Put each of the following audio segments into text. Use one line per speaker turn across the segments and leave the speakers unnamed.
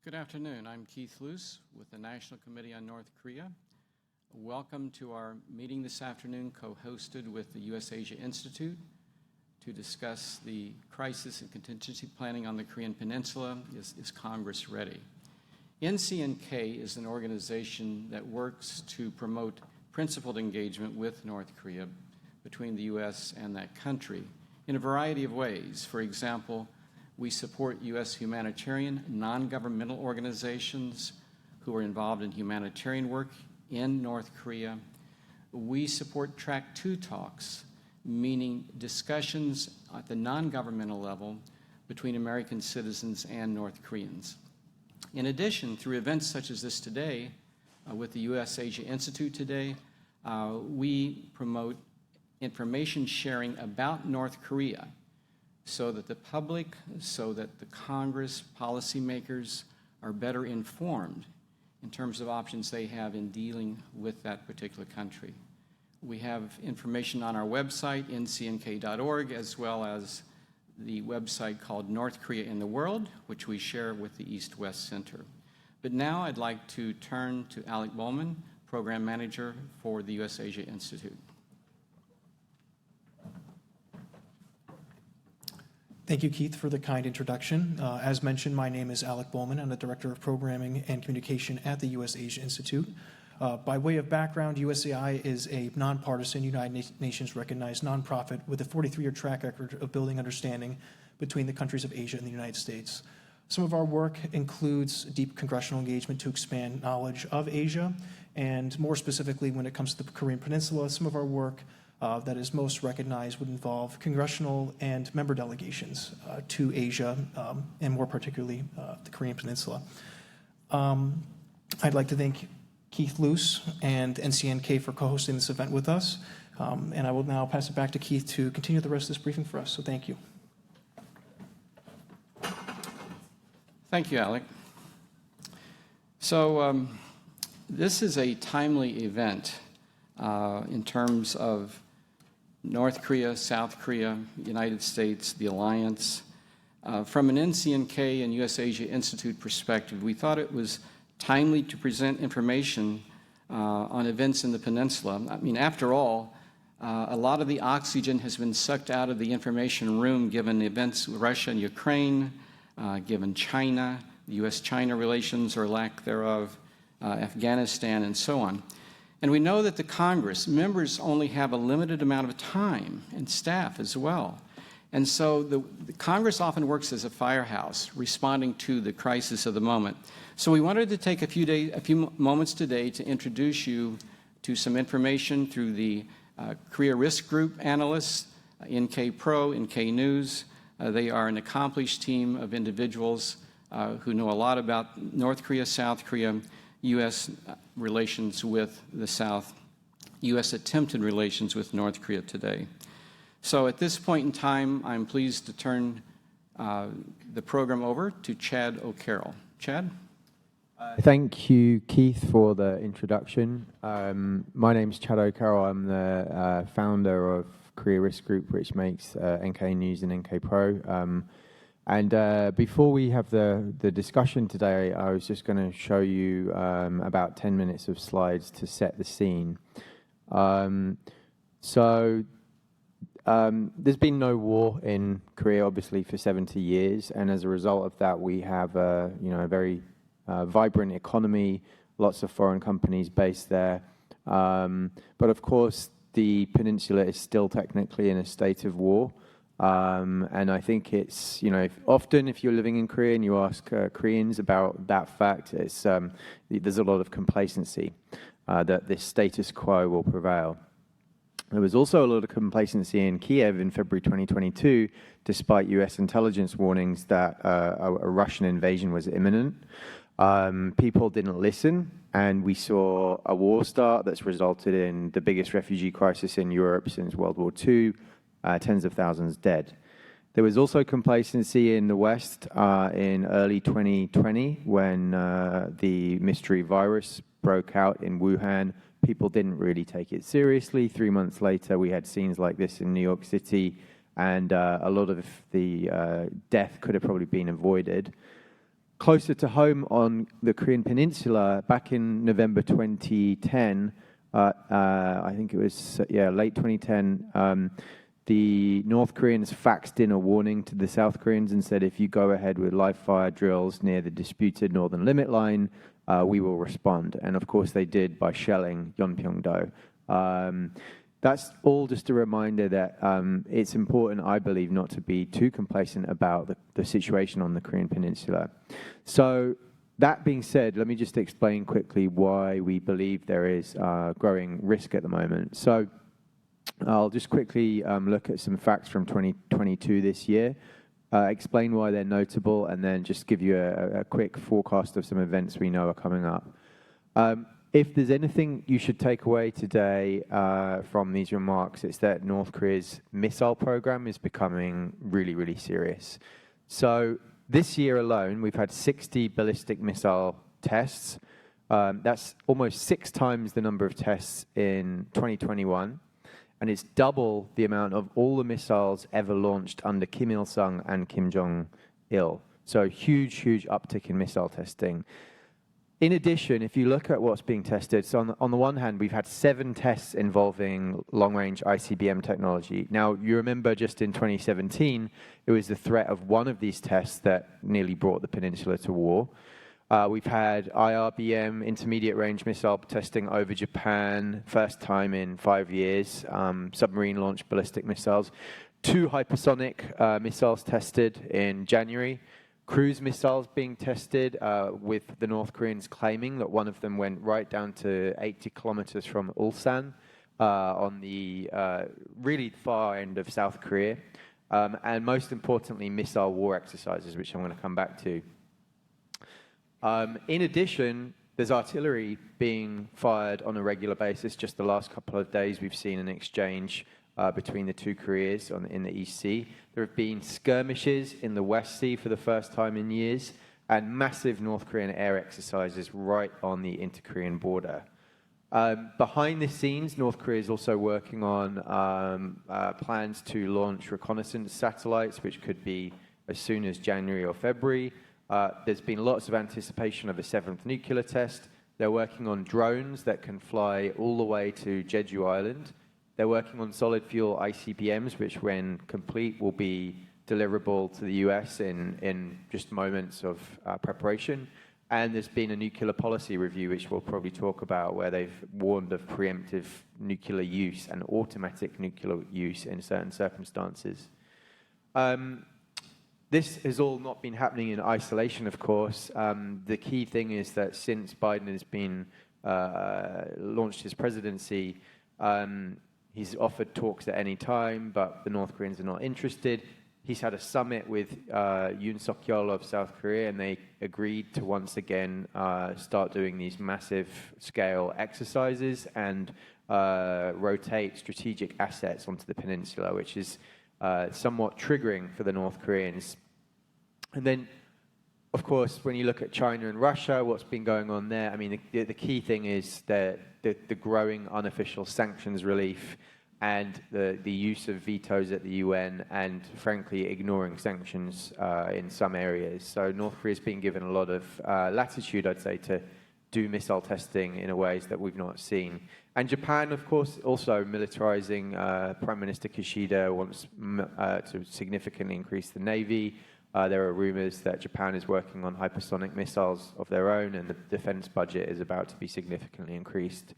Good afternoon. I'm Keith Luce with the National Committee on North Korea. Welcome to our meeting this afternoon, co-hosted with the US-Asia Institute to discuss the crisis and contingency planning on the Korean Peninsula. Is Congress ready? NCNK is an organization that works to promote principled engagement with North Korea between the U.S. and that country in a variety of ways. For example, we support U.S. humanitarian, non-governmental organizations who are involved in humanitarian work in North Korea. We support Track 2 talks, meaning discussions at the non-governmental level between American citizens and North Koreans. In addition, through events such as this today, with the US-Asia Institute today, we promote information sharing about North Korea so that the public, so that the Congress, policymakers are better informed in terms of options they have in dealing with that particular country. We have information on our website, ncnk.org, as well as the website called North Korea in the World, which we share with the East-West Center. But now I'd like to turn to Alec Bowman, Program Manager for the US-Asia Institute.
Thank you, Keith, for the kind introduction. As mentioned, my name is Alec Bowman. I'm the Director of Programming and Communication at the US-Asia Institute. By way of background, USAI is a nonpartisan, United Nations recognized nonprofit with a 43-year track record of building understanding between the countries of Asia and the United States. Some of our work includes deep congressional engagement to expand knowledge of Asia, and more specifically, when it comes to the Korean Peninsula, some of our work that is most recognized would involve congressional and member delegations to Asia, and more particularly the Korean Peninsula. I'd like to thank Keith Luce and NCNK for co-hosting this event with us, and I will now pass it back to Keith to continue the rest of this briefing for us, so thank you.
Thank you, Alec. So this is a timely event in terms of North Korea, South Korea, United States, the alliance. From an NCNK and US-Asia Institute perspective, we thought it was timely to present information on events in the peninsula. I mean, after all, a lot of the oxygen has been sucked out of the information room given the events with Russia and Ukraine, given China, US-China relations or lack thereof, Afghanistan, and so on. And we know that the Congress members only have a limited amount of time, and staff as well. And so the Congress often works as a firehouse, responding to the crisis of the moment. So we wanted to take a few moments today to introduce you to some information through the Korea Risk Group analysts, NK Pro, NK News. They are an accomplished team of individuals who know a lot about North Korea, South Korea, U.S. relations with the South, U.S. attempted relations with North Korea today. So at this point in time, I'm pleased to turn the program over to Chad O'Carroll. Chad?
Thank you, Keith, for the introduction. My name's Chad O'Carroll. I'm the founder of Korea Risk Group, which makes NK News and NK Pro. And before we have the discussion today, I was just going to show you about 10 minutes of slides to set the scene. There's been no war in Korea, obviously, for 70 years, and as a result of that, we have a very vibrant economy, lots of foreign companies based there. But of course, the peninsula is still technically in a state of war. And I think it's, often if you're living in Korea and you ask Koreans about that fact, it's, there's a lot of complacency that this status quo will prevail. There was also a lot of complacency in Kiev in February 2022, despite US intelligence warnings that a Russian invasion was imminent. People didn't listen, and we saw a war start that's resulted in the biggest refugee crisis in Europe since World War II. Tens of thousands dead. There was also complacency in the West in early 2020 when the mystery virus broke out in Wuhan. People didn't really take it seriously. 3 months later, we had scenes like this in New York City, and a lot of the death could have probably been avoided. closer to home on the Korean Peninsula, back in November 2010, I think it was, late 2010, the North Koreans faxed in a warning to the South Koreans and said, if you go ahead with live fire drills near the disputed northern limit line, we will respond. And of course they did by shelling Yeonpyeong-do. That's all just a reminder that it's important, I believe, not to be too complacent about the situation on the Korean Peninsula. So that being said, let me just explain quickly why we believe there is growing risk at the moment. So I'll just quickly look at some facts from 2022 this year, explain why they're notable, and then just give you a quick forecast of some events we know are coming up. If there's anything you should take away today from these remarks, it's that North Korea's missile program is becoming really, really serious. So this year alone, we've had 60 ballistic missile tests. That's almost 6 times the number of tests in 2021. And it's double the amount of all the missiles ever launched under Kim Il-sung and Kim Jong-il. So huge, huge uptick in missile testing. In addition, if you look at what's being tested, so on the one hand, we've had 7 tests involving long-range ICBM technology. Now, you remember just in 2017, it was the threat of one of these tests that nearly brought the peninsula to war. We've had IRBM, intermediate range missile testing over Japan, first time in 5 years, submarine launched ballistic missiles. 2 hypersonic missiles tested in January. Cruise missiles being tested, with the North Koreans claiming that one of them went right down to 80 kilometers from Ulsan on the really far end of South Korea. And most importantly, missile war exercises, which I'm going to come back to. In addition, there's artillery being fired on a regular basis. Just the last couple of days, we've seen an exchange between the 2 Koreas in the East Sea. There have been skirmishes in the West Sea for the first time in years, and massive North Korean air exercises right on the inter-Korean border. Behind the scenes, North Korea is also working on plans to launch reconnaissance satellites, which could be as soon as January or February. There's been lots of anticipation of a 7th nuclear test. They're working on drones that can fly all the way to Jeju Island. They're working on solid fuel ICBMs, which when complete will be deliverable to the US in just moments of preparation. And there's been a nuclear policy review, which we'll probably talk about, where they've warned of preemptive nuclear use and automatic nuclear use in certain circumstances. This has all not been happening in isolation, of course. The key thing is that since Biden has been launched his presidency, he's offered talks at any time, but the North Koreans are not interested. He's had a summit with Yoon Suk-yeol of South Korea, and they agreed to once again start doing these massive scale exercises and rotate strategic assets onto the peninsula, which is somewhat triggering for the North Koreans. And then, of course, when you look at China and Russia, what's been going on there, I mean, the key thing is the growing unofficial sanctions relief and the use of vetoes at the UN and, frankly, ignoring sanctions in some areas. So North Korea's been given a lot of latitude, I'd say, to do missile testing in ways that we've not seen. And Japan, of course, also militarizing. Prime Minister Kishida wants to significantly increase the Navy. There are rumors that Japan is working on hypersonic missiles of their own, and the defense budget is about to be significantly increased.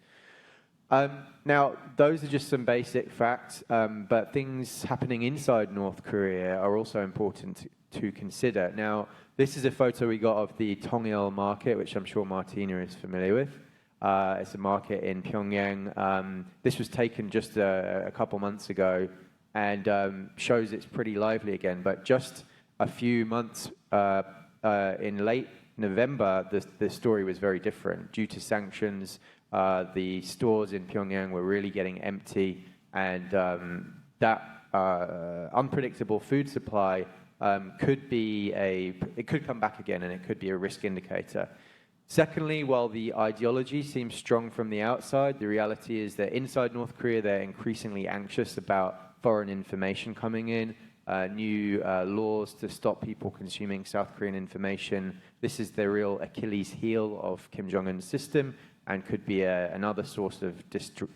Now, those are just some basic facts, but things happening inside North Korea are also important to consider. Now, this is a photo we got of the Tongil market, which I'm sure Martina is familiar with. It's a market in Pyongyang. This was taken just a couple months ago and shows it's pretty lively again. But just a few months in late November, the story was very different. Due to sanctions, the stores in Pyongyang were really getting empty, and that unpredictable food supply it could come back again, and it could be a risk indicator. Secondly, while the ideology seems strong from the outside, the reality is that inside North Korea, they're increasingly anxious about foreign information coming in. new laws to stop people consuming South Korean information. This is the real Achilles heel of Kim Jong-un's system and could be another source of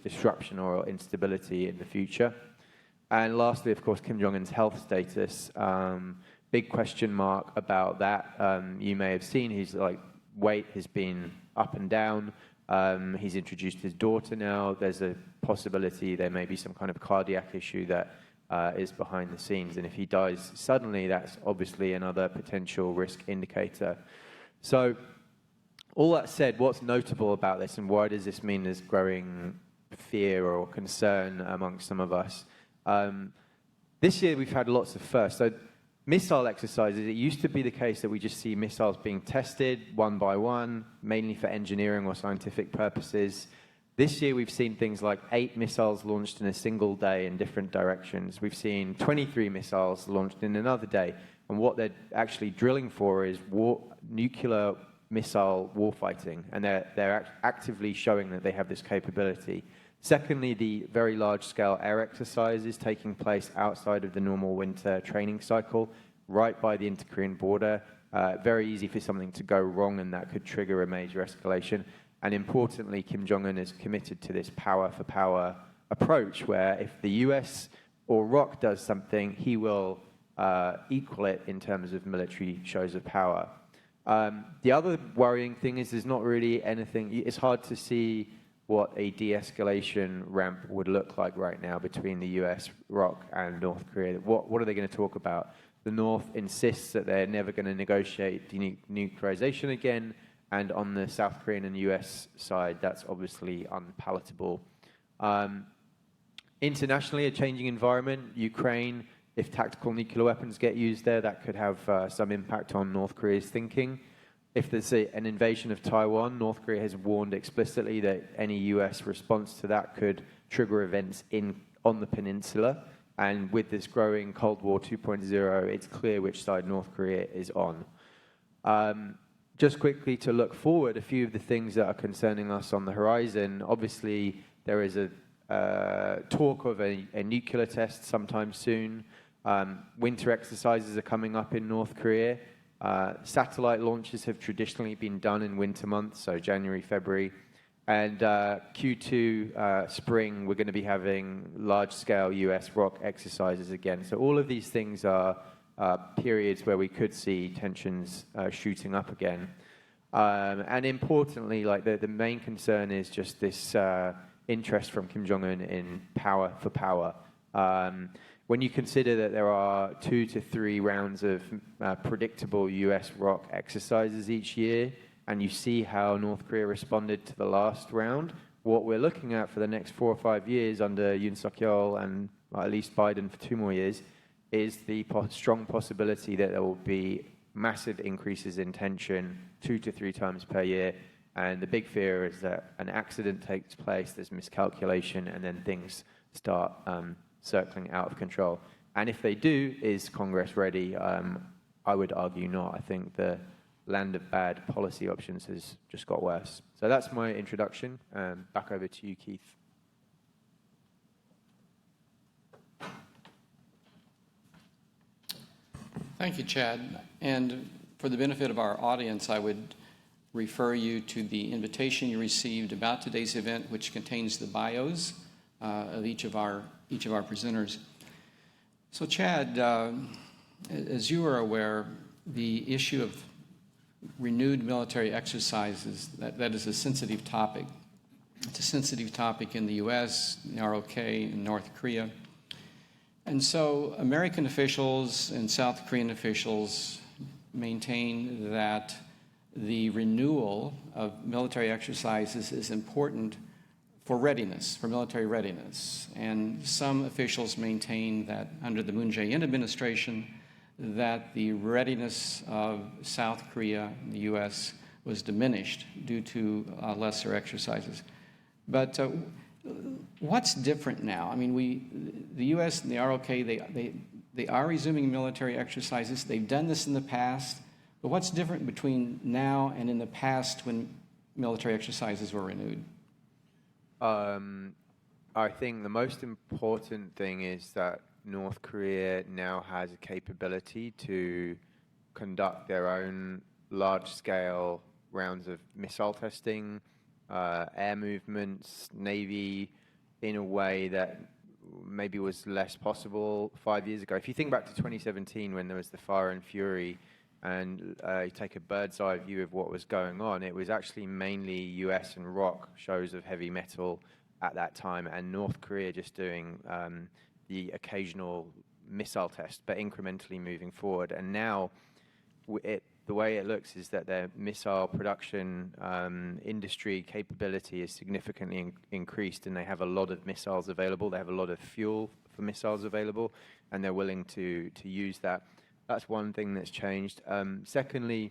disruption or instability in the future. And lastly, of course, Kim Jong-un's health status. Big question mark about that. You may have seen his weight has been up and down. He's introduced his daughter now. There's a possibility there may be some kind of cardiac issue that is behind the scenes. And if he dies suddenly, that's obviously another potential risk indicator. So all that said, what's notable about this and why does this mean there's growing fear or concern amongst some of us? This year we've had lots of firsts. So missile exercises, it used to be the case that we just see missiles being tested one by one, mainly for engineering or scientific purposes. This year we've seen things like 8 missiles launched in a single day in different directions. We've seen 23 missiles launched in another day. And what they're actually drilling for is nuclear missile warfighting. And they're actively showing that they have this capability. Secondly, the very large-scale air exercises taking place outside of the normal winter training cycle, right by the inter-Korean border. Very easy for something to go wrong, and that could trigger a major escalation. And importantly, Kim Jong-un is committed to this power-for-power approach, where if the US or ROC does something, he will equal it in terms of military shows of power. The other worrying thing is there's not really anything. It's hard to see what a de-escalation ramp would look like right now between the US, ROC, and North Korea. What are they going to talk about? The North insists that they're never going to negotiate denuclearization again, and on the South Korean and US side, that's obviously unpalatable. Internationally, a changing environment. Ukraine, if tactical nuclear weapons get used there, that could have some impact on North Korea's thinking. If there's an invasion of Taiwan, North Korea has warned explicitly that any US response to that could trigger events on the peninsula. And with this growing Cold War 2.0, it's clear which side North Korea is on. Just quickly to look forward, a few of the things that are concerning us on the horizon. Obviously, there is a talk of a nuclear test sometime soon. Winter exercises are coming up in North Korea. Satellite launches have traditionally been done in winter months, so January, February. And Q2 spring, we're going to be having large-scale US ROC exercises again. So all of these things are periods where we could see tensions shooting up again. And importantly, the main concern is just this interest from Kim Jong-un in power for power. When you consider that there are 2 to 3 rounds of predictable US ROC exercises each year, and you see how North Korea responded to the last round, what we're looking at for the next 4 or 5 years under Yoon Suk-yeol and at least Biden for 2 more years is the strong possibility that there will be massive increases in tension 2 to 3 times per year. And the big fear is that an accident takes place, there's miscalculation, and then things start circling out of control. And if they do, is Congress ready? I would argue not. I think the land of bad policy options has just got worse. So that's my introduction. Back over to you, Keith.
Thank you, Chad. And for the benefit of our audience, I would refer you to the invitation you received about today's event, which contains the bios of each of our presenters. So, Chad, as you are aware, the issue of renewed military exercises, that is a sensitive topic. It's a sensitive topic in the U.S., in the ROK, in North Korea. And so American officials and South Korean officials maintain that the renewal of military exercises is important for readiness, for military readiness. And some officials maintain that under the Moon Jae-in administration, that the readiness of South Korea, the U.S., was diminished due to lesser exercises. But what's different now? I mean, the U.S. and the ROK, they are resuming military exercises. They've done this in the past. But what's different between now and in the past when military exercises were renewed?
I think the most important thing is that North Korea now has a capability to conduct their own large-scale rounds of missile testing, air movements, Navy, in a way that maybe was less possible 5 years ago. If you think back to 2017 when there was the Fire and Fury, and you take a bird's eye view of what was going on, it was actually mainly US and ROC shows of heavy metal at that time, and North Korea just doing the occasional missile test, but incrementally moving forward. And now the way it looks is that their missile production industry capability is significantly increased, and they have a lot of missiles available. They have a lot of fuel for missiles available, and they're willing to use that. That's one thing that's changed. Secondly,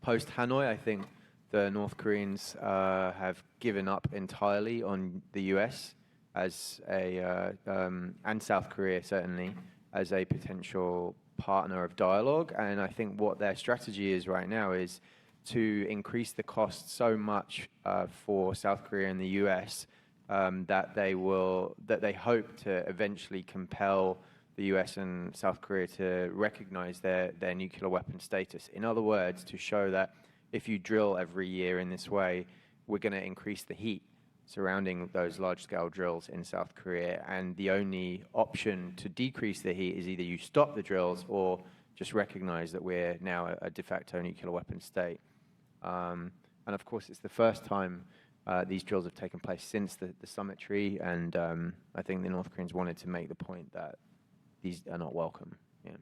post Hanoi, I think the North Koreans have given up entirely on the US as and South Korea certainly, as a potential partner of dialogue. And I think what their strategy is right now is to increase the cost so much for South Korea and the US that they hope to eventually compel the US and South Korea to recognize their nuclear weapon status. In other words, to show that if you drill every year in this way, we're going to increase the heat surrounding those large-scale drills in South Korea. And the only option to decrease the heat is either you stop the drills or just recognize that we're now a de facto nuclear weapon state. And of course, it's the first time these drills have taken place since the summitry. And I think the North Koreans wanted to make the point that these are not welcome. Yeah.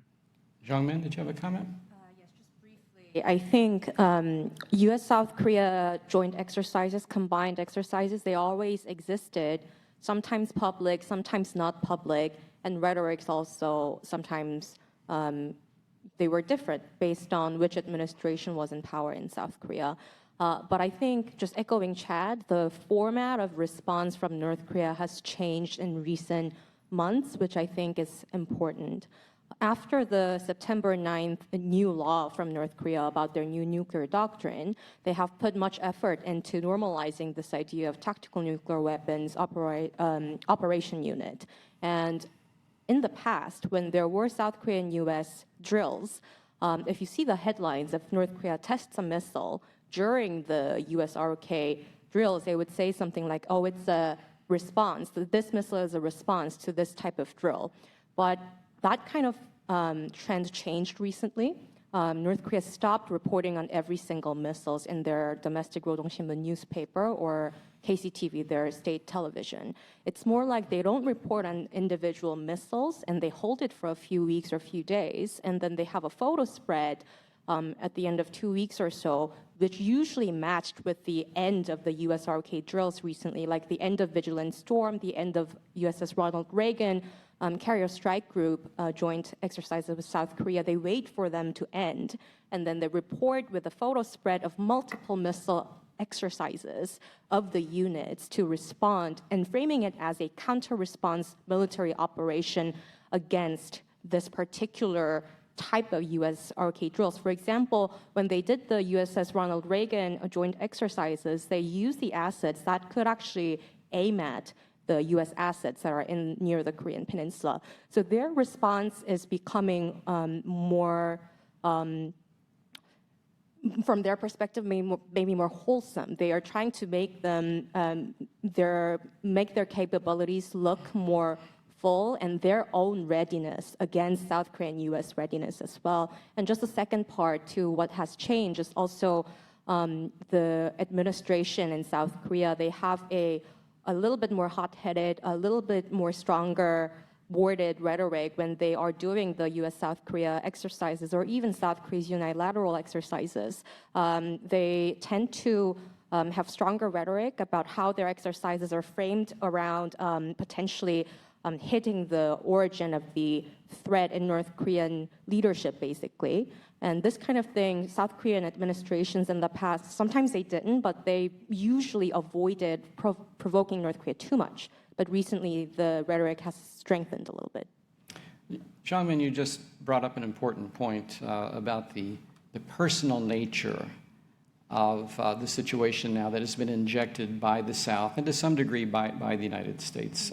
Jongmin, did you have a comment?
Yes, just briefly. I think U.S.-South Korea joint exercises, combined exercises, they always existed, sometimes public, sometimes not public, and rhetorics also sometimes they were different based on which administration was in power in South Korea. But I think, just echoing Chad, the format of response from North Korea has changed in recent months, which I think is important. After the September 9th new law from North Korea about their new nuclear doctrine, they have put much effort into normalizing this idea of tactical nuclear weapons operation unit. And in the past, when there were South Korean US drills, if you see the headlines, if North Korea tests a missile during the US ROK drills, they would say something like, oh, it's a response, this missile is a response to this type of drill. But that kind of trend changed recently. North Korea stopped reporting on every single missiles in their domestic Rodong-Sinmun newspaper or KCTV, their state television. It's more like they don't report on individual missiles and they hold it for a few weeks or a few days, and then they have a photo spread at the end of 2 weeks or so, which usually matched with the end of the US ROK drills recently, like the end of Vigilant Storm, the end of USS Ronald Reagan, Carrier Strike Group joint exercises with South Korea. They wait for them to end, and then they report with a photo spread of multiple missile exercises of the units to respond, and framing it as a counter-response military operation against this particular type of US ROK drills. For example, when they did the USS Ronald Reagan joint exercises, they used the assets that could actually aim at the US assets that are near the Korean Peninsula. So their response is becoming more, from their perspective, maybe more wholesome. They are trying to make them, make their capabilities look more full and their own readiness against South Korean US readiness as well. And just the second part to what has changed is also the administration in South Korea. They have a little bit more hot-headed, a little bit more stronger worded rhetoric when they are doing the US-South Korea exercises or even South Korea's unilateral exercises. They tend to have stronger rhetoric about how their exercises are framed around potentially hitting the origin of the threat in North Korean leadership, basically. And this kind of thing, South Korean administrations in the past, sometimes they didn't, but they usually avoided provoking North Korea too much. But recently, the rhetoric has strengthened a little bit.
Jongmin, you just brought up an important point about the personal nature of the situation now that has been injected by the South and to some degree by the United States.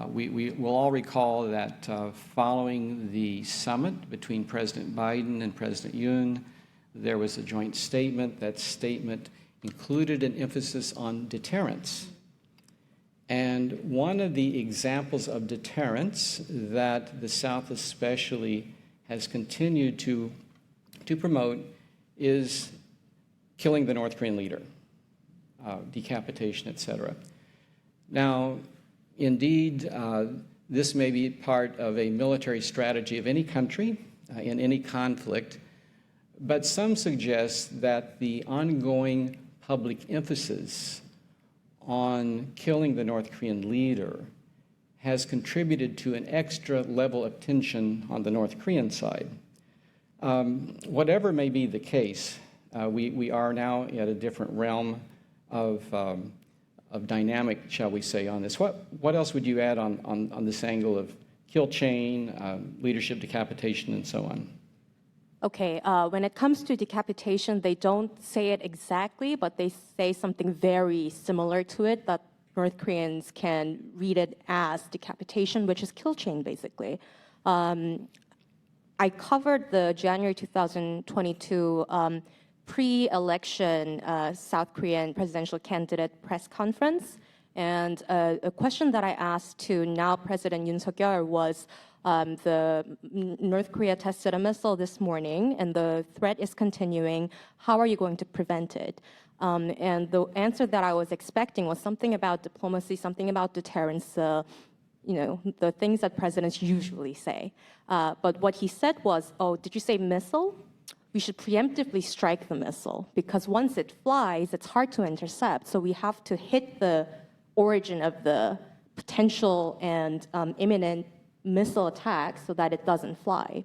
We will all recall that following the summit between President Biden and President Yoon, there was a joint statement. That statement included an emphasis on deterrence. And one of the examples of deterrence that the South especially has continued to promote is killing the North Korean leader, decapitation, etc. Now, indeed, this may be part of a military strategy of any country in any conflict, but some suggest that the ongoing public emphasis on killing the North Korean leader has contributed to an extra level of tension on the North Korean side. Whatever may be the case, we are now at a different realm of dynamic, shall we say, on this. What else would you add on this angle of kill chain, leadership decapitation, and so on?
Okay, when it comes to decapitation, they don't say it exactly, but they say something very similar to it, that North Koreans can read it as decapitation, which is kill chain, basically. I covered the January 2022 pre-election South Korean presidential candidate press conference, and a question that I asked to now President Yoon Suk-yeol was, the North Korea tested a missile this morning, and the threat is continuing. How are you going to prevent it? And the answer that I was expecting was something about diplomacy, something about deterrence, the things that presidents usually say. But what he said was, oh, did you say missile? We should preemptively strike the missile, because once it flies, it's hard to intercept. So we have to hit the origin of the potential and imminent missile attack so that it doesn't fly.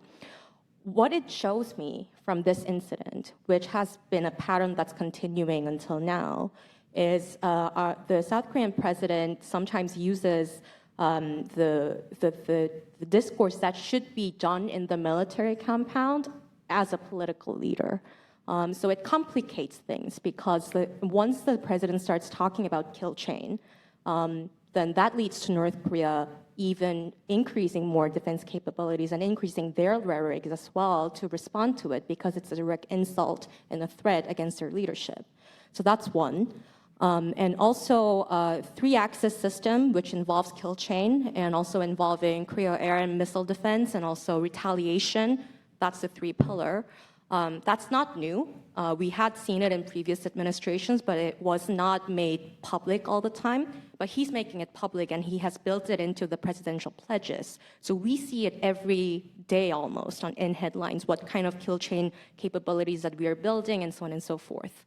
What it shows me from this incident, which has been a pattern that's continuing until now, is the South Korean president sometimes uses the discourse that should be done in the military compound as a political leader. So it complicates things, because once the president starts talking about kill chain, then that leads to North Korea even increasing more defense capabilities and increasing their rhetoric as well to respond to it, because it's a direct insult and a threat against their leadership. So that's one. And also three-axis system, which involves kill chain and also involving Korea air and missile defense and also retaliation. That's the three pillar. That's not new. We had seen it in previous administrations, but it was not made public all the time. But he's making it public, and he has built it into the presidential pledges. So we see it every day almost in headlines, what kind of kill chain capabilities that we are building, and so on and so forth.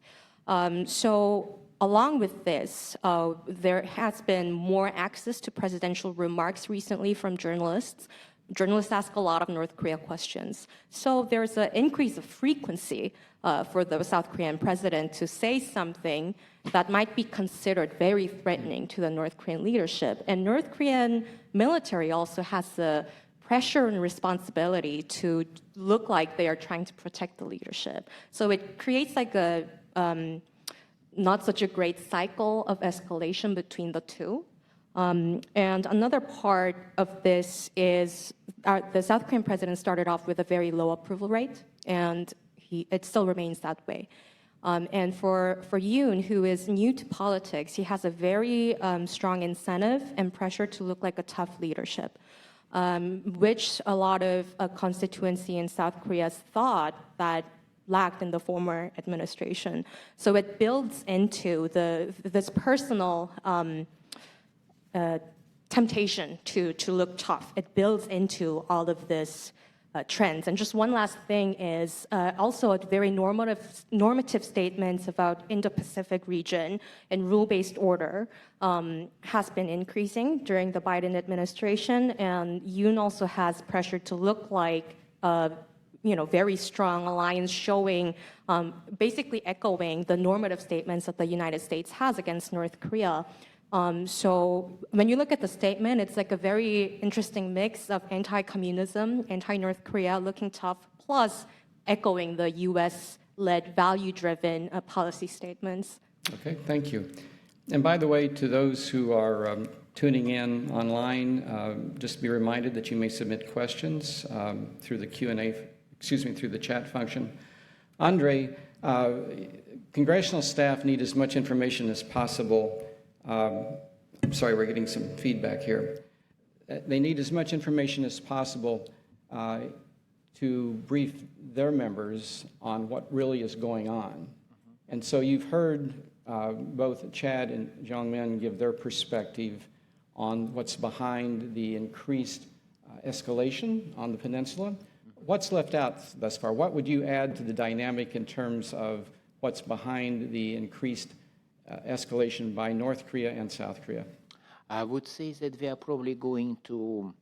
So along with this, there has been more access to presidential remarks recently from journalists. Journalists ask a lot of North Korea questions. So there's an increase of frequency for the South Korean president to say something that might be considered very threatening to the North Korean leadership. And North Korean military also has the pressure and responsibility to look like they are trying to protect the leadership. So it creates like a not such a great cycle of escalation between the two. And another part of this is the South Korean president started off with a very low approval rate, and it still remains that way. And for Yoon, who is new to politics, he has a very strong incentive and pressure to look like a tough leadership, which a lot of constituency in South Korea thought that lacked in the former administration. So it builds into this personal temptation to look tough. It builds into all of this trends. And just one last thing is also a very normative statements about Indo-Pacific region and rule-based order has been increasing during the Biden administration. And Yoon also has pressure to look like very strong alliance, showing, basically echoing the normative statements that the United States has against North Korea. So when you look at the statement, it's like a very interesting mix of anti-communism, anti-North Korea, looking tough, plus echoing the US-led value-driven policy statements.
Okay, thank you. And by the way, to those who are tuning in online, just be reminded that you may submit questions through the Q&A, through the chat function. Andrei, congressional staff need as much information as possible. I'm sorry, we're getting some feedback here. They need as much information as possible to brief their members on what really is going on. And so you've heard both Chad and Jongmin give their perspective on what's behind the increased escalation on the peninsula. What's left out thus far? What would you add to the dynamic in terms of what's behind the increased escalation by North Korea and South Korea?
I would say that we are probably going to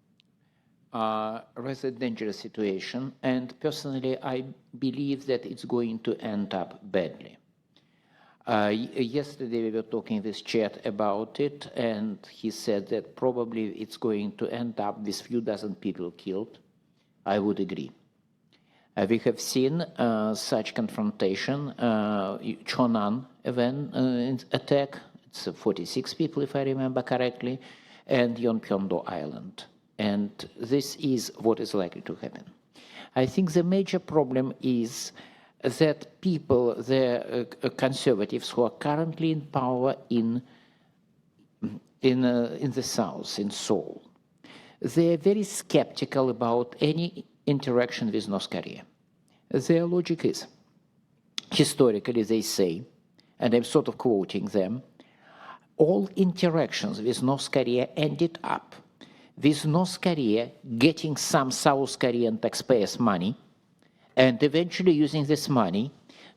rather dangerous situation, and personally I believe that it's going to end up badly. Yesterday we were talking with Chet about it, and he said that probably it's going to end up with few dozen people killed. I would agree. We have seen such confrontation, Chonan event attack, it's 46 people if I remember correctly, and Yeonpyeongdo Island. And this is what is likely to happen. I think the major problem is that people, the conservatives who are currently in power in the South, in Seoul, they are very skeptical about any interaction with North Korea. Their logic is, historically they say, and I'm sort of quoting them, all interactions with North Korea ended up with North Korea getting some South Korean taxpayers' money and eventually using this money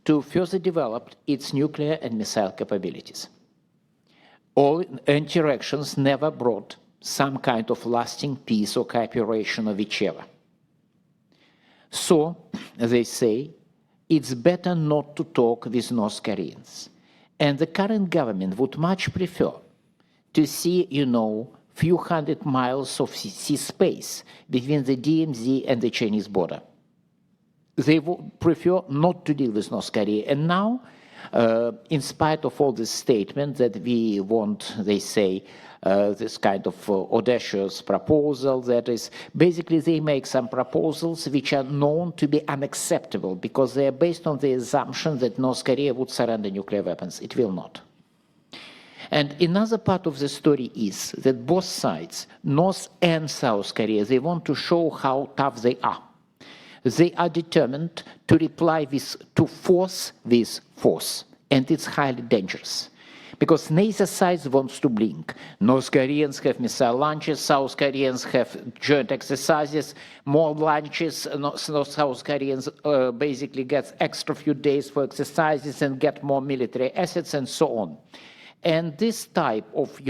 to further develop its nuclear and missile capabilities. All interactions never brought some kind of lasting peace or cooperation or whichever. So, they say, it's better not to talk with North Koreans. And the current government would much prefer to see, few hundred miles of sea space between the DMZ and the Chinese border. They would prefer not to deal with North Korea. And now, in spite of all this statement that we want, they say, this kind of audacious proposal, that is, basically they make some proposals which are known to be unacceptable because they are based on the assumption that North Korea would surrender nuclear weapons. It will not. And another part of the story is that both sides, North and South Korea, they want to show how tough they are. They are determined to reply to force with force, and it's highly dangerous. Because neither side wants to blink. North Koreans have missile launches, South Koreans have joint exercises, more launches, South Koreans basically get extra few days for exercises and get more military assets and so on. And this type of,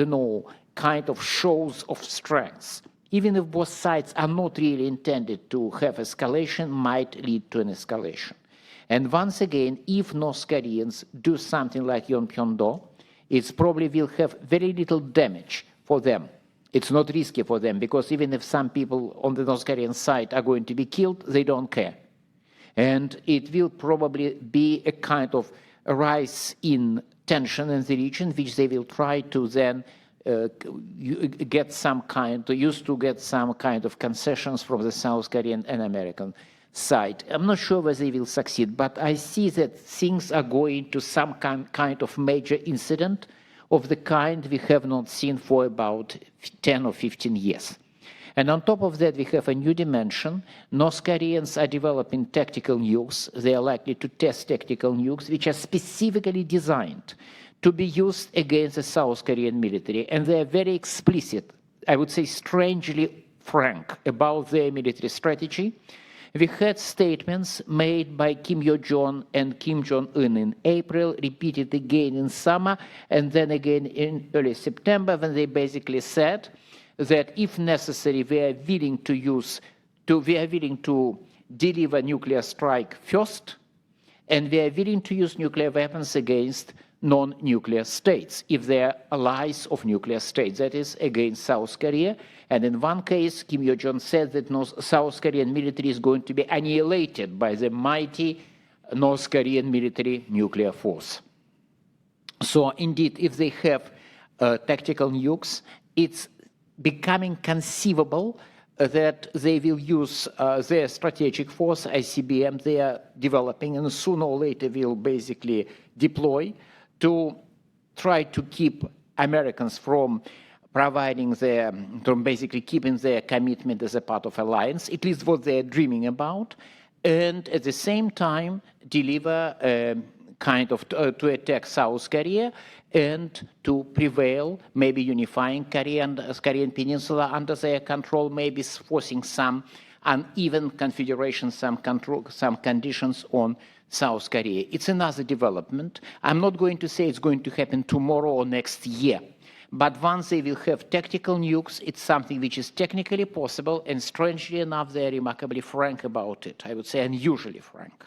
kind of shows of strength, even if both sides are not really intended to have escalation, might lead to an escalation. And once again, if North Koreans do something like Yeonpyeongdo, it probably will have very little damage for them. It's not risky for them, because even if some people on the North Korean side are going to be killed, they don't care. And it will probably be a kind of a rise in tension in the region, which they will try to then get some kind of concessions from the South Korean and American side. I'm not sure whether they will succeed, but I see that things are going to some kind of major incident of the kind we have not seen for about 10 or 15 years. And on top of that, we have a new dimension. North Koreans are developing tactical nukes. They are likely to test tactical nukes, which are specifically designed to be used against the South Korean military. And they are very explicit, I would say strangely frank, about their military strategy. We had statements made by Kim Yo-jong and Kim Jong-un in April, repeated again in summer, and then again in early September, when they basically said that if necessary, we are willing to deliver nuclear strike first, and we are willing to use nuclear weapons against non-nuclear states, if they are allies of nuclear states, that is, against South Korea. And in one case, Kim Yo-jong said that South Korean military is going to be annihilated by the mighty North Korean military nuclear force. So indeed, if they have tactical nukes, it's becoming conceivable that they will use their strategic force, ICBM, they are developing, and sooner or later will basically deploy to try to keep Americans from providing their, from basically keeping their commitment as a part of alliance, at least what they're dreaming about, and at the same time deliver kind of to attack South Korea and to prevail, maybe unifying Korean Peninsula under their control, maybe forcing some uneven configuration, some conditions on South Korea. It's another development. I'm not going to say it's going to happen tomorrow or next year, but once they will have tactical nukes, it's something which is technically possible, and strangely enough, they're remarkably frank about it. I would say unusually frank.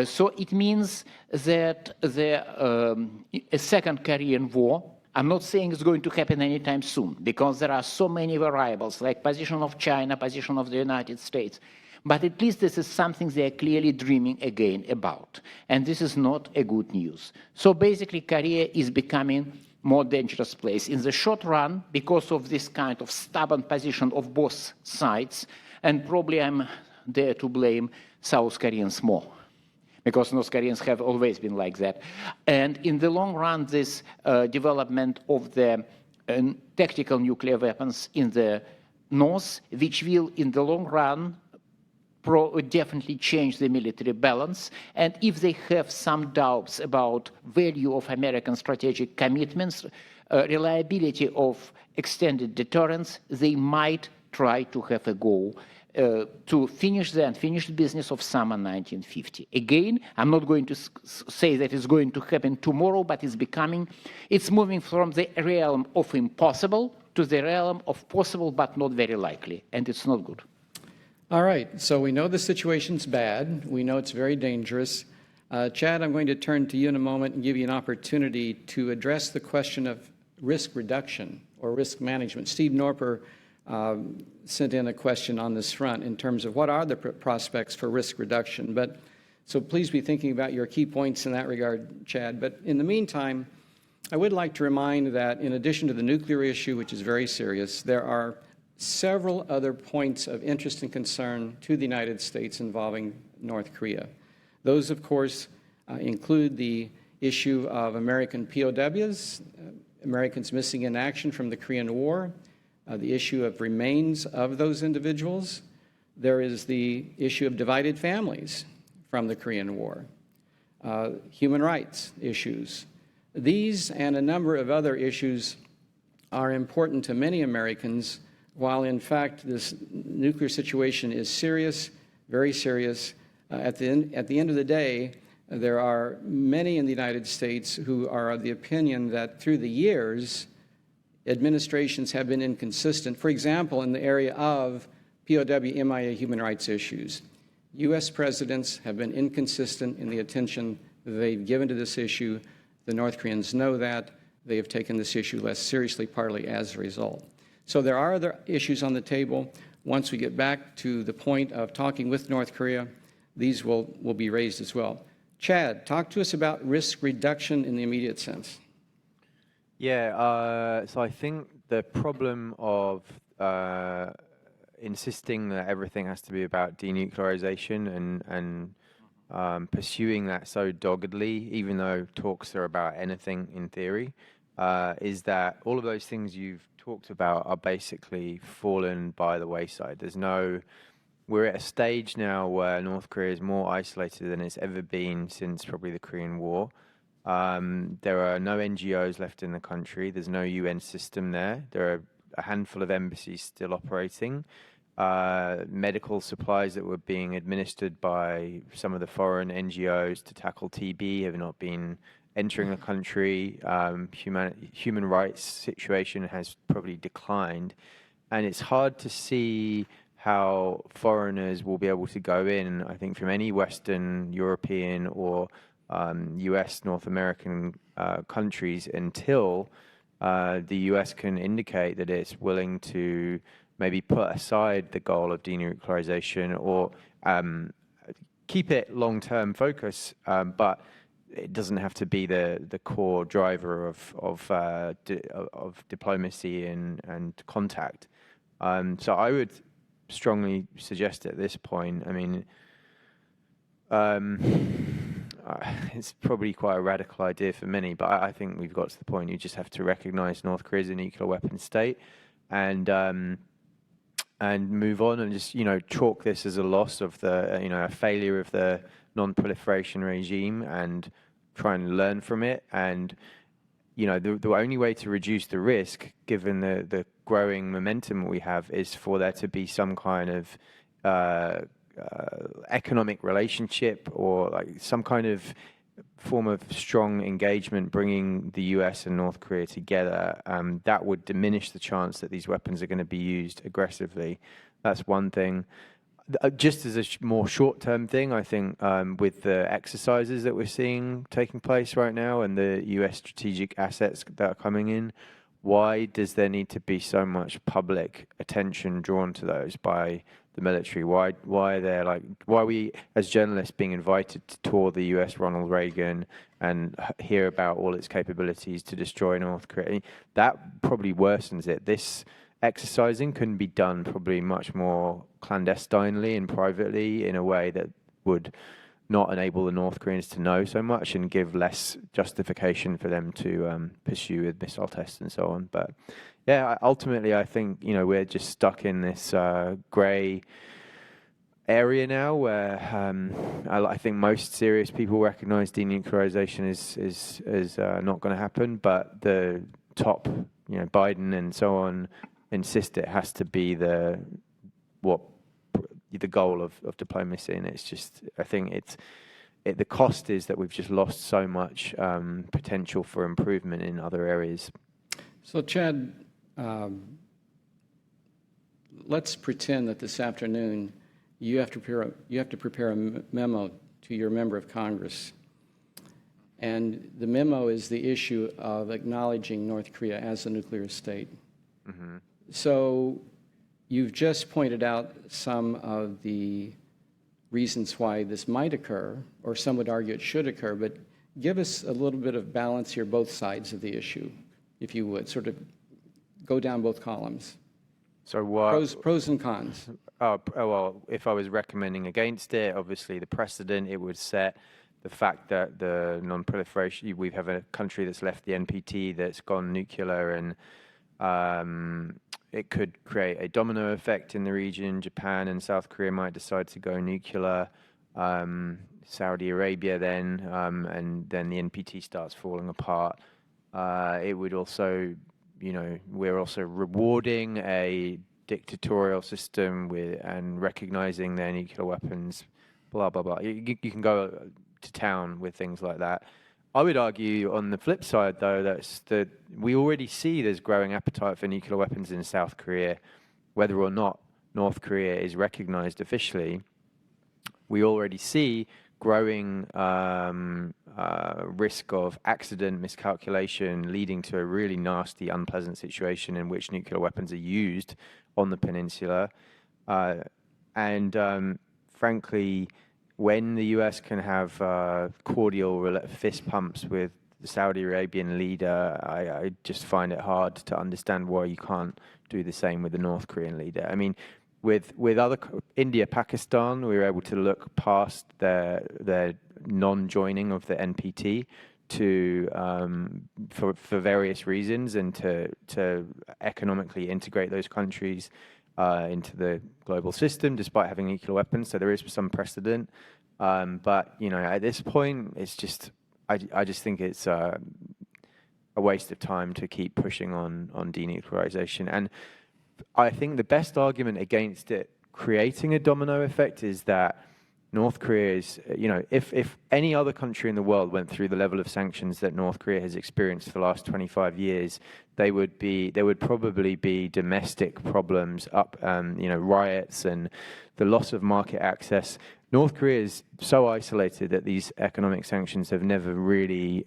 So it means that a second Korean War, I'm not saying it's going to happen anytime soon, because there are so many variables, like position of China, position of the United States. But at least this is something they are clearly dreaming again about. And this is not a good news. So basically, Korea is becoming more dangerous place in the short run because of this kind of stubborn position of both sides. And probably I'm there to blame South Koreans more, because North Koreans have always been like that. And in the long run, this development of the tactical nuclear weapons in the north, which will, in the long run, definitely change the military balance. And if they have some doubts about value of American strategic commitments, reliability of extended deterrence, they might try to have a go to finish the unfinished business of summer 1950. Again, I'm not going to say that it's going to happen tomorrow, but it's moving from the realm of impossible to the realm of possible but not very likely, and it's not good.
All right, so we know the situation's bad. We know it's very dangerous. Chad, I'm going to turn to you in a moment and give you an opportunity to address the question of risk reduction or risk management. Steve Norper sent in a question on this front in terms of what are the prospects for risk reduction. But so please be thinking about your key points in that regard, Chad. But in the meantime, I would like to remind that in addition to the nuclear issue, which is very serious, there are several other points of interest and concern to the United States involving North Korea. Those, of course, include the issue of American POWs, Americans missing in action from the Korean War, the issue of remains of those individuals. There is the issue of divided families from the Korean War, human rights issues. These and a number of other issues are important to many Americans, while in fact this nuclear situation is serious, very serious. At the end of the day, there are many in the United States who are of the opinion that through the years, administrations have been inconsistent. For example, in the area of POW, MIA human rights issues, U.S. presidents have been inconsistent in the attention they've given to this issue. The North Koreans know that. They have taken this issue less seriously, partly as a result. So there are other issues on the table. Once we get back to the point of talking with North Korea, these will be raised as well. Chad, talk to us about risk reduction in the immediate sense.
Yeah, so I think the problem of insisting that everything has to be about denuclearization and pursuing that so doggedly, even though talks are about anything in theory, is that all of those things you've talked about are basically fallen by the wayside. We're at a stage now where North Korea is more isolated than it's ever been since probably the Korean War. There are no NGOs left in the country. There's no UN system there. There are a handful of embassies still operating. Medical supplies that were being administered by some of the foreign NGOs to tackle TB have not been entering the country. Human rights situation has probably declined. And it's hard to see how foreigners will be able to go in, I think, from any Western European or US, North American countries until the US can indicate that it's willing to maybe put aside the goal of denuclearization or keep it long-term focus, but it doesn't have to be the core driver of diplomacy and contact. So I would strongly suggest at this point, I mean, it's probably quite a radical idea for many, but I think we've got to the point you just have to recognize North Korea as a nuclear weapon state and move on and just, chalk this as a loss of the, a failure of the non-proliferation regime and try and learn from it. And, the only way to reduce the risk, given the growing momentum we have, is for there to be some kind of economic relationship or like some kind of form of strong engagement bringing the US and North Korea together. That would diminish the chance that these weapons are going to be used aggressively. That's one thing. Just as a more short-term thing, I think with the exercises that we're seeing taking place right now and the US strategic assets that are coming in, why does there need to be so much public attention drawn to those by the military? Why are we as journalists being invited to tour the US Ronald Reagan and hear about all its capabilities to destroy North Korea? That probably worsens it. This exercising can be done probably much more clandestinely and privately in a way that would not enable the North Koreans to know so much and give less justification for them to pursue with missile tests and so on. But yeah, ultimately, I think we're just stuck in this grey area now, where I think most serious people recognise denuclearization is not going to happen, but the top, Biden and so on, insist it has to be the goal of diplomacy, and it's just, I think the cost is that we've just lost so much potential for improvement in other areas.
So, Chad, let's pretend that this afternoon you have to prepare a memo to your member of Congress, and the memo is the issue of acknowledging North Korea as a nuclear state. Mm-hmm. So you've just pointed out some of the reasons why this might occur, or some would argue it should occur, but give us a little bit of balance here, both sides of the issue, if you would, sort of go down both columns.
So what?
Pros and cons.
Well, if I was recommending against it, obviously the precedent it would set, the fact that the non-proliferation, we have a country that's left the NPT that's gone nuclear, and it could create a domino effect in the region. Japan and South Korea might decide to go nuclear. Saudi Arabia then, and then the NPT starts falling apart. It would also, we're also rewarding a dictatorial system and recognizing their nuclear weapons, blah, blah, blah. You can go to town with things like that. I would argue on the flip side, though, that we already see there's growing appetite for nuclear weapons in South Korea, whether or not North Korea is recognized officially. We already see growing risk of accident, miscalculation, leading to a really nasty, unpleasant situation in which nuclear weapons are used on the peninsula. Frankly, when the US can have cordial fist pumps with the Saudi Arabian leader, I just find it hard to understand why you can't do the same with the North Korean leader. I mean, with other India, Pakistan, we were able to look past their non-joining of the NPT for various reasons, and to economically integrate those countries into the global system, despite having nuclear weapons. So there is some precedent, but at this point, it's just I just think it's a waste of time to keep pushing on denuclearization. And I think the best argument against it creating a domino effect is that North Korea is, if any other country in the world went through the level of sanctions that North Korea has experienced for the last 25 years, there would probably be domestic problems, riots and the loss of market access. North Korea is so isolated that these economic sanctions have never really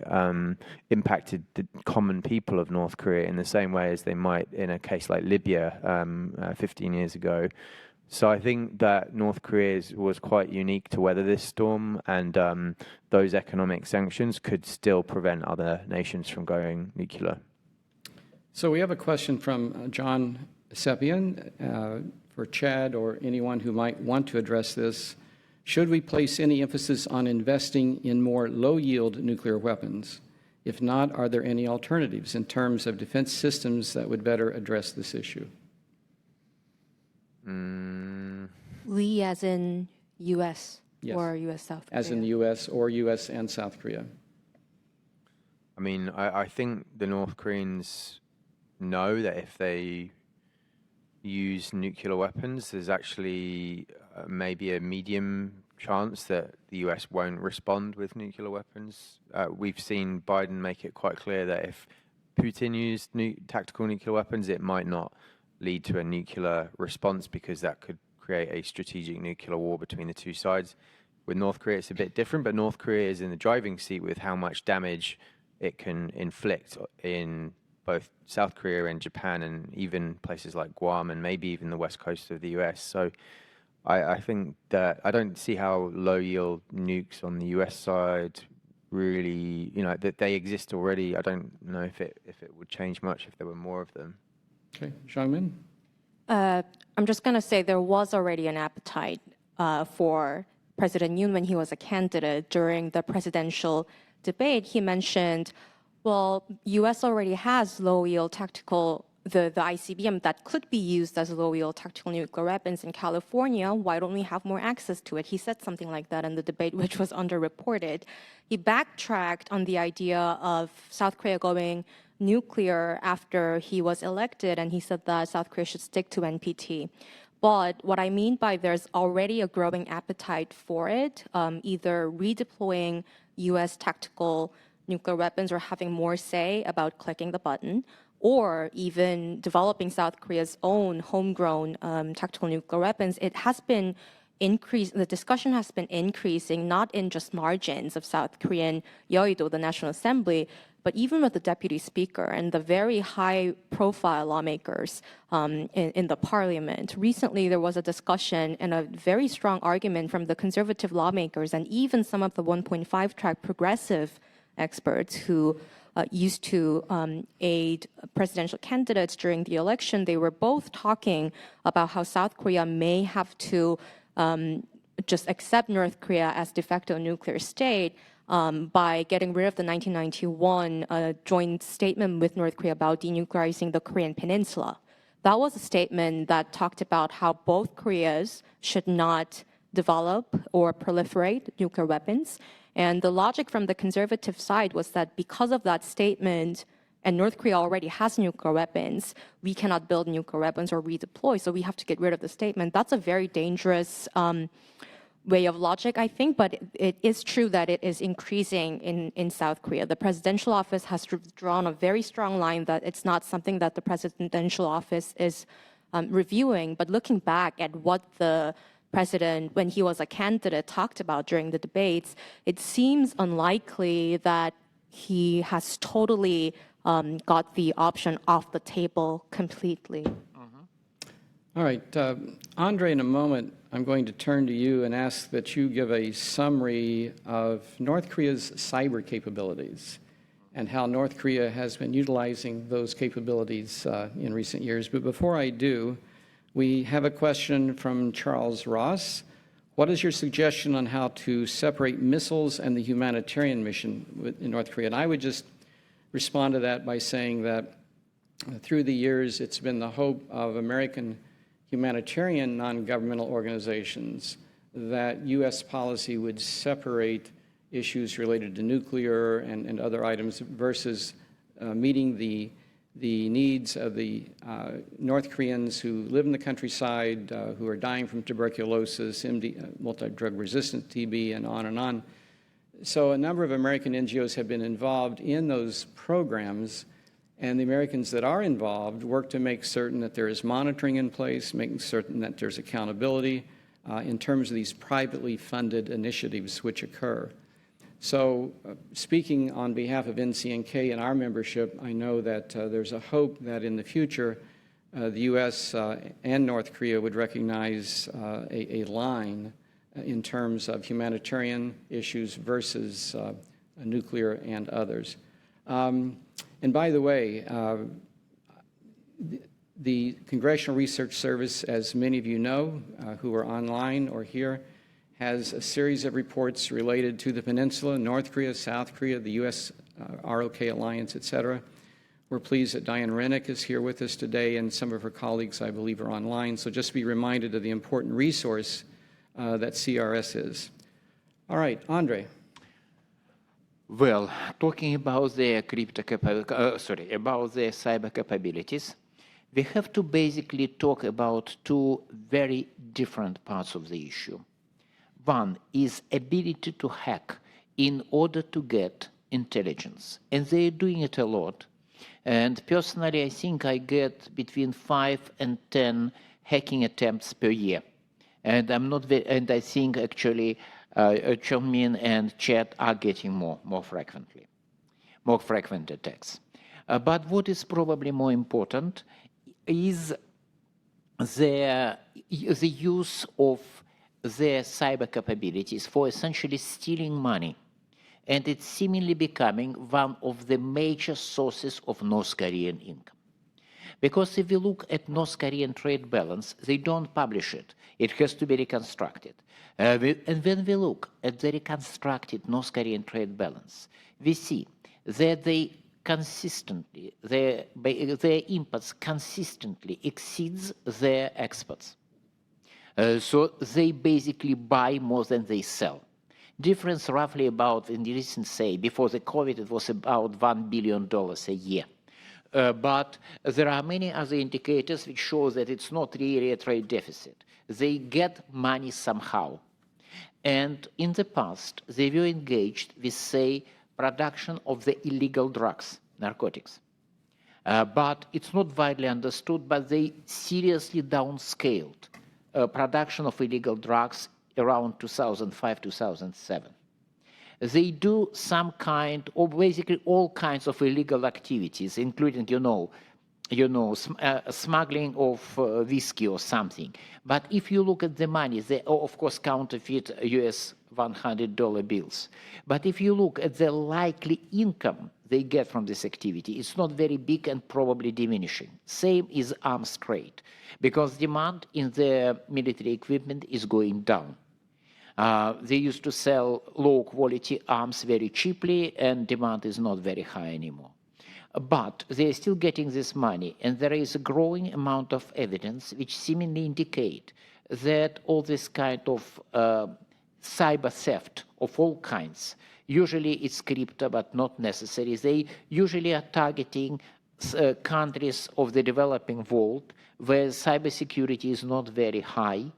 impacted the common people of North Korea in the same way as they might in a case like Libya 15 years ago. So I think that North Korea was quite unique to weather this storm, and those economic sanctions could still prevent other nations from going nuclear.
So we have a question from John Sepian for Chad or anyone who might want to address this. Should we place any emphasis on investing in more low-yield nuclear weapons? If not, are there any alternatives in terms of defense systems that would better address this issue?
We as in U.S.
Yes.
or U.S. South Korea?
As in the U.S. or U.S. and South Korea?
I mean, I think the North Koreans know that if they use nuclear weapons, there's actually maybe a medium chance that the US won't respond with nuclear weapons. We've seen Biden make it quite clear that if Putin used tactical nuclear weapons, it might not lead to a nuclear response because that could create a strategic nuclear war between the two sides. With North Korea, it's a bit different, but North Korea is in the driving seat with how much damage it can inflict in both South Korea and Japan and even places like Guam and maybe even the west coast of the US. So I think that I don't see how low-yield nukes on the US side really, that they exist already. I don't know if it would change much if there were more of them.
Okay, Xiangmin?
I'm just going to say there was already an appetite for President Yoon when he was a candidate. During the presidential debate, he mentioned, well, U.S. already has low-yield tactical, the ICBM that could be used as low-yield tactical nuclear weapons in California. Why don't we have more access to it? He said something like that in the debate, which was underreported. He backtracked on the idea of South Korea going nuclear after he was elected, and he said that South Korea should stick to NPT. But what I mean by there's already a growing appetite for it, either redeploying U.S. tactical nuclear weapons or having more say about clicking the button, or even developing South Korea's own homegrown tactical nuclear weapons. It has been increased, the discussion has been increasing, not in just margins of South Korean Yeouido, the National Assembly, but even with the deputy speaker and the very high-profile lawmakers in the parliament. Recently, there was a discussion and a very strong argument from the conservative lawmakers and even some of the 1.5-track progressive experts who used to aid presidential candidates during the election. They were both talking about how South Korea may have to just accept North Korea as de facto nuclear state by getting rid of the 1991 joint statement with North Korea about denuclearizing the Korean Peninsula. That was a statement that talked about how both Koreas should not develop or proliferate nuclear weapons. And the logic from the conservative side was that because of that statement, and North Korea already has nuclear weapons, we cannot build nuclear weapons or redeploy, so we have to get rid of the statement. That's a very dangerous way of logic, I think, but it is true that it is increasing in South Korea. The presidential office has drawn a very strong line that it's not something that the presidential office is reviewing, but looking back at what the president, when he was a candidate, talked about during the debates, it seems unlikely that he has totally got the option off the table completely.
All right, Andrei, in a moment, I'm going to turn to you and ask that you give a summary of North Korea's cyber capabilities and how North Korea has been utilizing those capabilities in recent years. But before I do, we have a question from Charles Ross. What is your suggestion on how to separate missiles and the humanitarian mission in North Korea? And I would just respond to that by saying that through the years, it's been the hope of American humanitarian non-governmental organizations that U.S. policy would separate issues related to nuclear and other items versus meeting the needs of the North Koreans who live in the countryside, who are dying from tuberculosis, multi-drug resistant TB, and on and on. So a number of American NGOs have been involved in those programs, and the Americans that are involved work to make certain that there is monitoring in place, making certain that there's accountability in terms of these privately funded initiatives which occur. So speaking on behalf of NCNK and our membership, I know that there's a hope that in the future the U.S. And North Korea would recognize a line in terms of humanitarian issues versus nuclear and others. And by the way, the Congressional Research Service, as many of you know who are online or here, has a series of reports related to the peninsula, North Korea, South Korea, the U.S. ROK Alliance, et cetera. We're pleased that Diane Rennick is here with us today, and some of her colleagues, I believe, are online. So just be reminded of the important resource that CRS is. All right, Andrei.
Well, talking about the about the cyber capabilities, we have to basically talk about two very different parts of the issue. One is ability to hack in order to get intelligence, and they're doing it a lot. And personally, I think I get between 5 and 10 hacking attempts per year. And and I think actually Chongmin and Chet are getting more frequent attacks. But what is probably more important is the use of their cyber capabilities for essentially stealing money. And it's seemingly becoming one of the major sources of North Korean income. Because if we look at North Korean trade balance, they don't publish it. It has to be reconstructed. And when we look at the reconstructed North Korean trade balance, we see that they consistently, their imports consistently exceeds their exports. So they basically buy more than they sell. Difference roughly about, in the recent, say, before the COVID, it was about $1 billion a year. But there are many other indicators which show that it's not really a trade deficit. They get money somehow. And in the past, they were engaged with, say, production of the illegal drugs, narcotics. But it's not widely understood, but they seriously downscaled production of illegal drugs around 2005, 2007. They do some kind, or basically all kinds of illegal activities, including, smuggling of whiskey or something. But if you look at the money, they, of course, counterfeit US $100 bills. But if you look at the likely income they get from this activity, it's not very big and probably diminishing. Same is arms trade, because demand in the military equipment is going down. They used to sell low-quality arms very cheaply, and demand is not very high anymore. But they're still getting this money, and there is a growing amount of evidence which seemingly indicate that all this kind of cyber theft of all kinds, usually it's crypto, but not necessary. They usually are targeting countries of the developing world where cybersecurity is not very high,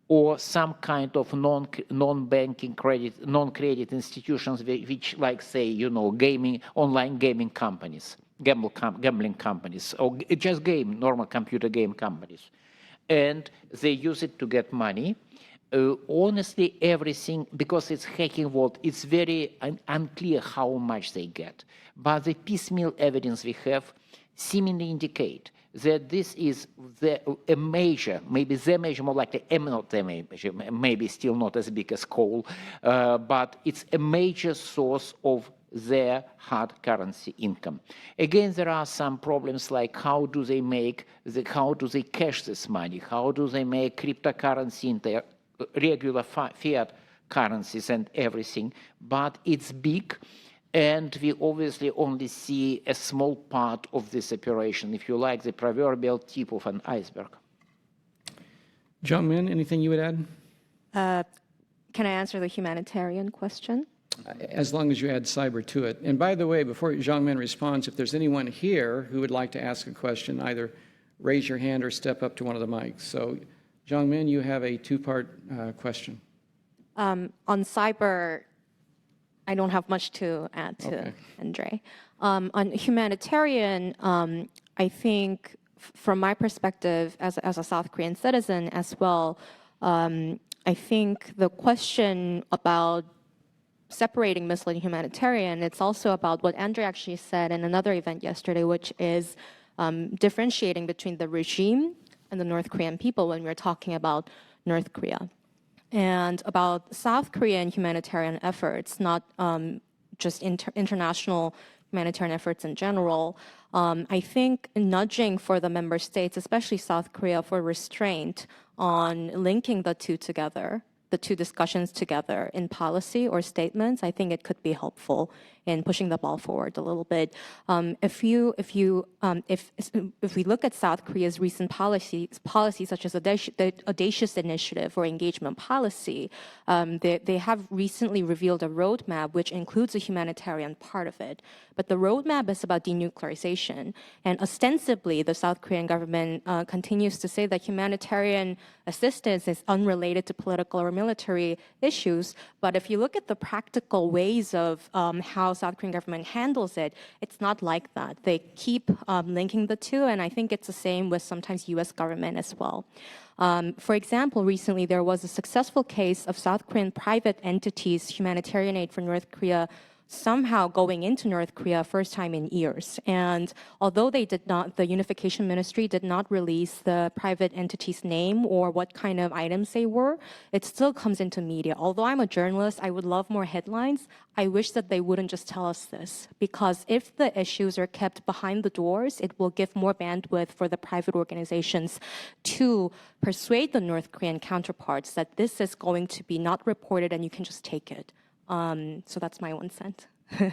or some kind of non-banking credit, non-credit institutions which, like, say, gaming, online gaming companies, gambling companies, or just normal computer game companies. And they use it to get money. Honestly, everything, because it's hacking world, it's very unclear how much they get. But the piecemeal evidence we have seemingly indicate that this is a major, maybe the major, more likely, not the major, maybe still not as big as coal, but it's a major source of their hard currency income. Again, there are some problems like how do they cash this money? How do they make cryptocurrency into regular fiat currencies and everything? But it's big. And we obviously only see a small part of this operation, if you like, the proverbial tip of an iceberg.
Jungmin, anything you would add?
Can I answer the humanitarian question?
As long as you add cyber to it. And by the way, before Jungmin responds, if there's anyone here who would like to ask a question, either raise your hand or step up to one of the mics. So, Jungmin, you have a two-part question.
On cyber, I don't have much to add to Andrei. On humanitarian, I think from my perspective as a South Korean citizen as well, I think the question about separating missile and humanitarian, it's also about what Andrei actually said in another event yesterday, which is differentiating between the regime and the North Korean people when we're talking about North Korea. And about South Korean humanitarian efforts, not just international humanitarian efforts in general, I think nudging for the member states, especially South Korea, for restraint on linking the two together, the two discussions together in policy or statements, I think it could be helpful in pushing the ball forward a little bit. If we look at South Korea's recent policies such as the audacious initiative or engagement policy, they have recently revealed a roadmap which includes a humanitarian part of it. But the roadmap is about denuclearization, and ostensibly the South Korean government continues to say that humanitarian assistance is unrelated to political or military issues. But if you look at the practical ways of how South Korean government handles it, it's not like that. They keep linking the two, and I think it's the same with sometimes U.S. government as well. For example, recently there was a successful case of South Korean private entities humanitarian aid for North Korea somehow going into North Korea first time in years. And although they did not, the Unification Ministry did not release the private entity's name or what kind of items they were, it still comes into media. Although I'm a journalist, I would love more headlines. I wish that they wouldn't just tell us this, because if the issues are kept behind the doors, it will give more bandwidth for the private organizations to persuade the North Korean counterparts that this is going to be not reported and you can just take it. So that's my 1 cent.
All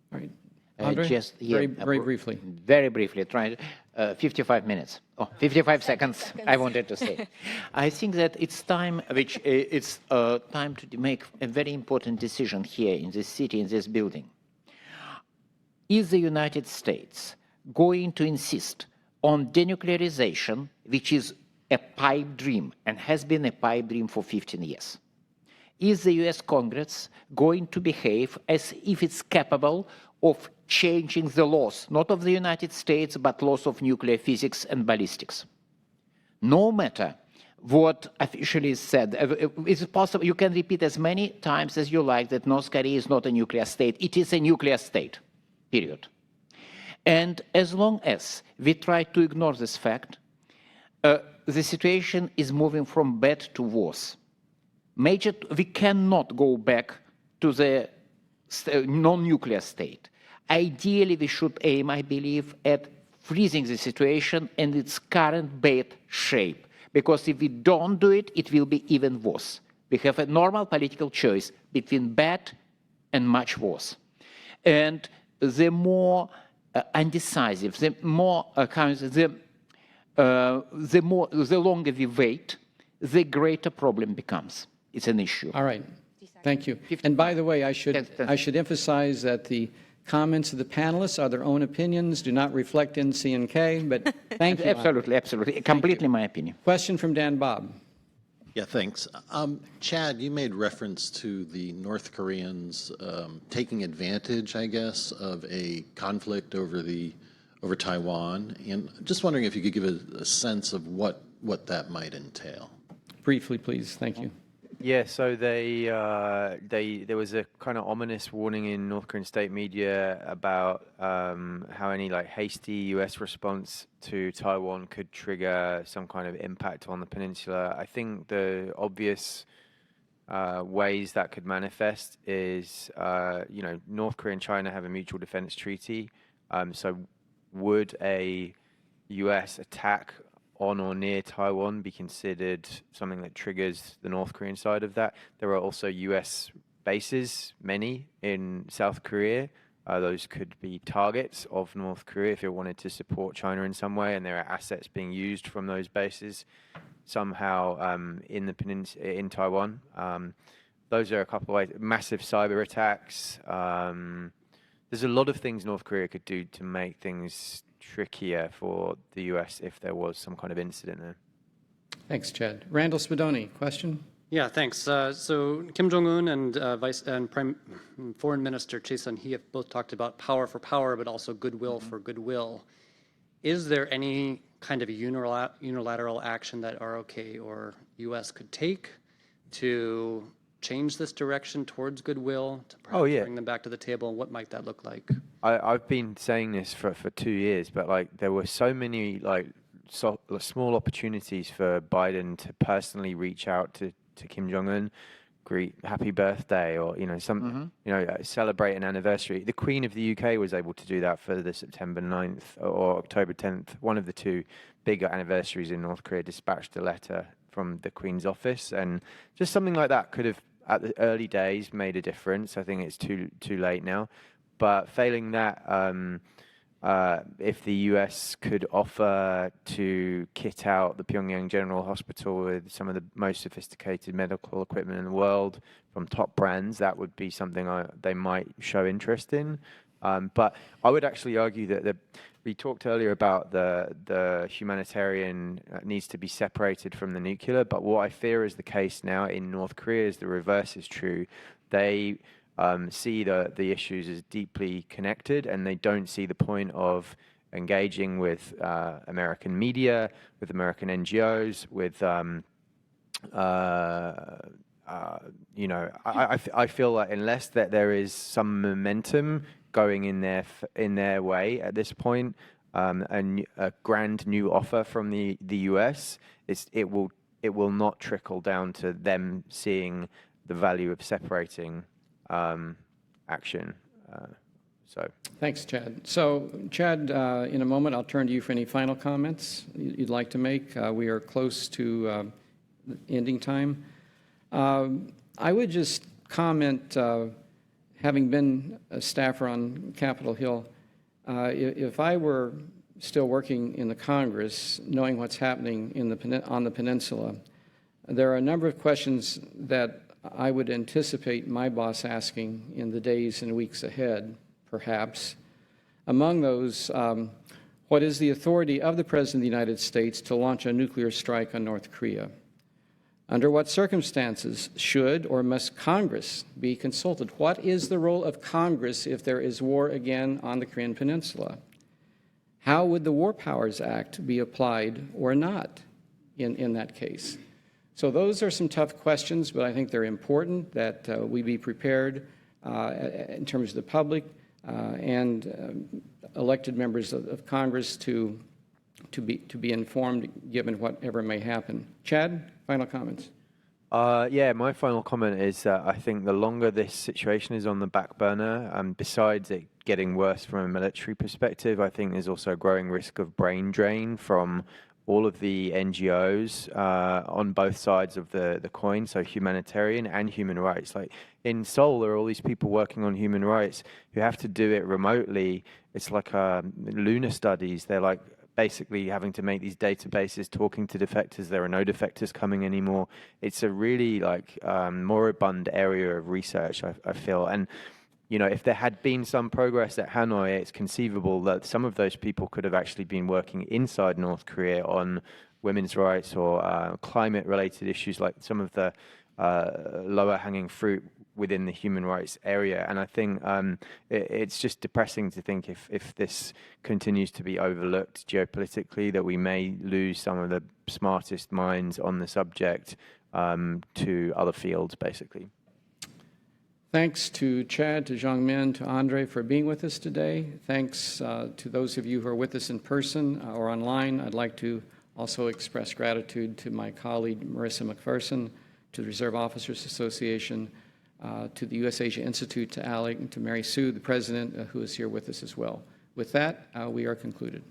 right. Andrei, very briefly.
Very briefly, trying 55 minutes. Oh, 55 seconds, I wanted to say. I think that it's time time to make a very important decision here in this city, in this building. Is the United States going to insist on denuclearization, which is a pipe dream and has been a pipe dream for 15 years? Is the US Congress going to behave as if it's capable of changing the laws, not of the United States, but laws of nuclear physics and ballistics? No matter what officially is said, it's possible, you can repeat as many times as you like that North Korea is not a nuclear state. It is a nuclear state, period. And as long as we try to ignore this fact, the situation is moving from bad to worse. We cannot go back to the non-nuclear state. Ideally, we should aim, I believe, at freezing the situation in its current bad shape. Because if we don't do it, it will be even worse. We have a normal political choice between bad and much worse. And the more undecisive, the longer we wait, the greater problem becomes. It's an issue.
All right. Thank you. And by the way, I should emphasize that the comments of the panelists are their own opinions, do not reflect NC&K, but thank you.
Absolutely, absolutely. Completely my opinion.
Question from Dan Bob.
Yeah, thanks. Chad, you made reference to the North Koreans taking advantage, I guess, of a conflict over Taiwan. And just wondering if you could give a sense of what that might entail. Briefly, please. Thank you.
Yeah, so there was a kind of ominous warning in North Korean state media about how any hasty U.S. response to Taiwan could trigger some kind of impact on the peninsula. I think the obvious ways that could manifest is, North Korea and China have a mutual defense treaty. So would a U.S. attack on or near Taiwan be considered something that triggers the North Korean side of that? There are also U.S. bases, many, in South Korea. Those could be targets of North Korea if it wanted to support China in some way, and there are assets being used from those bases somehow in the in Taiwan. Those are a couple of ways. Massive cyber attacks. There's a lot of things North Korea could do to make things trickier for the U.S. if there was some kind of incident there.
Thanks, Chad. Randall Spadoni, question?
Yeah, thanks. So Kim Jong-un and Foreign Minister Choi Sun-hee have both talked about power for power, but also goodwill for goodwill. Is there any kind of unilateral action that ROK or U.S. could take to change this direction towards goodwill, to perhaps
Oh, yeah.
bring them back to the table? What might that look like?
I've been saying this for 2 years, but like there were so many small opportunities for Biden to personally reach out to Kim Jong-un, greet happy birthday, or celebrate an anniversary. The Queen of the UK was able to do that for the September 9th or October 10th, one of the two bigger anniversaries in North Korea, dispatched a letter from the Queen's office, and just something like that could have, at the early days, made a difference. I think it's too late now, but failing that, if the US could offer to kit out the Pyongyang General Hospital with some of the most sophisticated medical equipment in the world from top brands, that would be something they might show interest in. But I would actually argue that we talked earlier about the humanitarian needs to be separated from the nuclear, but what I fear is the case now in North Korea is the reverse is true. They see the issues as deeply connected, and they don't see the point of engaging with American media, with American NGOs, with I feel like unless that there is some momentum going in their way at this point, a grand new offer from the US, it will not trickle down to them seeing the value of separating action.
Thanks, Chad. So, Chad, in a moment, I'll turn to you for any final comments you'd like to make. We are close to ending time. I would just comment, having been a staffer on Capitol Hill, if I were still working in the Congress, knowing what's happening on the peninsula, there are a number of questions that I would anticipate my boss asking in the days and weeks ahead, perhaps. Among those, what is the authority of the President of the United States to launch a nuclear strike on North Korea? Under what circumstances should or must Congress be consulted? What is the role of Congress if there is war again on the Korean Peninsula? How would the War Powers Act be applied or not in that case? So those are some tough questions, but I think they're important that we be prepared in terms of the public and elected members of Congress to be informed given whatever may happen. Chad, final comments?
Yeah, my final comment is that I think the longer this situation is on the back burner, besides it getting worse from a military perspective, I think there's also a growing risk of brain drain from all of the NGOs on both sides of the coin, so humanitarian and human rights. Like in Seoul, there are all these people working on human rights who have to do it remotely. It's like lunar studies. They're like basically having to make these databases, talking to defectors. There are no defectors coming anymore. It's a really moribund area of research, I feel. And if there had been some progress at Hanoi, it's conceivable that some of those people could have actually been working inside North Korea on women's rights or climate-related issues, like some of the lower-hanging fruit within the human rights area. And I think it's just depressing to think if this continues to be overlooked geopolitically, that we may lose some of the smartest minds on the subject to other fields, basically.
Thanks to Chad, to Jongmin, to Andrei for being with us today. Thanks to those of you who are with us in person or online. I'd like to also express gratitude to my colleague, Marissa McPherson, to the Reserve Officers Association, to the US Asia Institute, to Alec, and to Mary Sue, the president, who is here with us as well. With that, we are concluded.